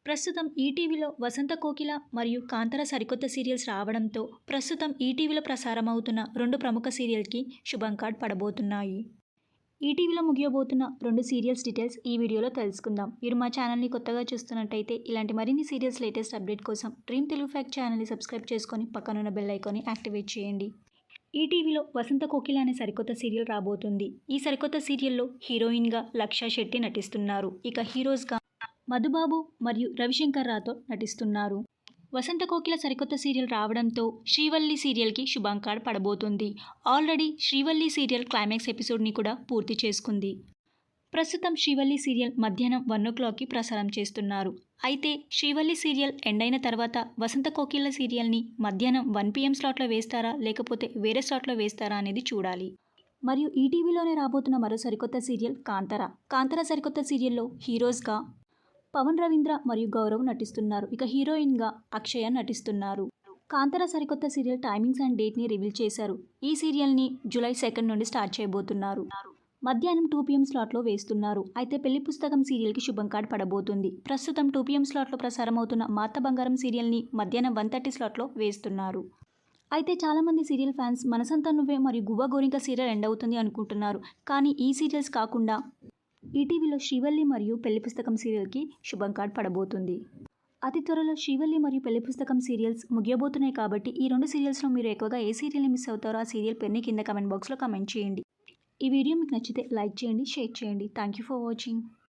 ప్రస్తుతం ఈటీవీలో 'వసంత కోకిల' మరియు 'కాంతార' సరికొత్త సీరియల్స్ రావడంతో ప్రస్తుతం ఈటీవీలో ప్రసారమవుతున్న 2 ప్రముఖ సీరియల్‌కి శుభం కార్డ్ పడబోతున్నాయి. ఈటీవీలో ముగియబోతున్న 2 సీరియల్స్ డీటెయిల్స్ ఈ వీడియోలో తెలుసుకుందాం. మీరు మా ఛానల్‌ని కొత్తగా చూస్తున్నట్టయితే ఇలాంటి మరిన్ని సీరియల్స్ లేటెస్ట్ అప్డేట్ కోసం డ్రీమ్ తెలుగు ఫ్యాక్ట్ ఛానల్‌ని సబ్స్క్రైబ్ చేసుకొని పక్కనున్న బెల్ ఐకాన్ని యాక్టివేట్ చేయండి. ఈటీవీలో 'వసంత కోకిల' అనే సరికొత్త సీరియల్ రాబోతుంది. ఈ సరికొత్త సీరియల్‌లో హీరోయిన్‌గా లక్ష శెట్టి నటిస్తున్నారు. ఇక హీరోస్‌గా మధుబాబు మరియు రవిశంకర్ రాథోడ్ నటిస్తున్నారు. 'వసంత కోకిల' సరికొత్త సీరియల్ రావడంతో 'శ్రీవల్లి' సీరియల్‌కి శుభం కార్డ్ పడబోతుంది. ఆల్రెడీ 'శ్రీవల్లి' సీరియల్ క్లైమాక్స్ ఎపిసోడ్‌ని కూడా పూర్తి చేసుకుంది. ప్రస్తుతం 'శ్రీవల్లి' సీరియల్ మధ్యాహ్నం 1:00కి ప్రసారం చేస్తున్నారు. అయితే 'శ్రీవల్లి' సీరియల్ ఎండ్ అయిన తర్వాత 'వసంత కోకిల' సీరియల్ని మధ్యాహ్నం 1 PM స్లాట్లో వేస్తారా లేకపోతే వేరే స్లాట్లో వేస్తారా అనేది చూడాలి. మరియు ఈటీవీలోనే రాబోతున్న మరో సరికొత్త సీరియల్ 'కాంతార'. 'కాంతార' సరికొత్త సీరియల్లో హీరోస్‌గా పవన్ రవీంద్ర మరియు గౌరవ్ నటిస్తున్నారు. ఇక హీరోయిన్‌గా అక్షయ నటిస్తున్నారు. 'కాంతార' సరికొత్త సీరియల్ టైమింగ్స్ అండ్ డేట్‌ని రివీల్ చేశారు. ఈ సీరియల్ని జూలై 2 నుండి స్టార్ట్ చేయబోతున్నారు. మధ్యాహ్నం 2 PM స్లాట్లో వేస్తున్నారు. అయితే పెళ్లి పుస్తకం సీరియల్‌కి శుభం కార్డ్ పడబోతుంది. ప్రస్తుతం 2 PM స్లాట్లో ప్రసారమవుతున్న 'మా అత్త బంగారం' సీరియల్ని మధ్యాహ్నం 1:30 స్లాట్లో వేస్తున్నారు. అయితే చాలామంది సీరియల్ ఫ్యాన్స్ 'మనసంతా నువ్వే' మరియు 'గువ్వ గోరింక' సీరియల్ ఎండ్ అవుతుంది అనుకుంటున్నారు. కానీ ఈ సీరియల్స్ కాకుండా ఈటీవీలో 'శ్రీవల్లి' మరియు 'పెళ్లి పుస్తకం' సీరియల్‌కి శుభం కార్డ్ పడబోతుంది. అతి త్వరలో 'శ్రీవల్లి' మరియు 'పెళ్లి పుస్తకం' సీరియల్స్ ముగియబోతున్నాయి కాబట్టి ఈ 2 సీరియల్స్‌లో మీరు ఎక్కువగా ఏ సీరియల్‌ని మిస్ అవుతారో ఆ సీరియల్ పేరుని కింద కామెంట్ బాక్స్‌లో కామెంట్ చేయండి. ఈ వీడియో మీకు నచ్చితే లైక్ చేయండి, షేర్ చేయండి. Thank you for watching.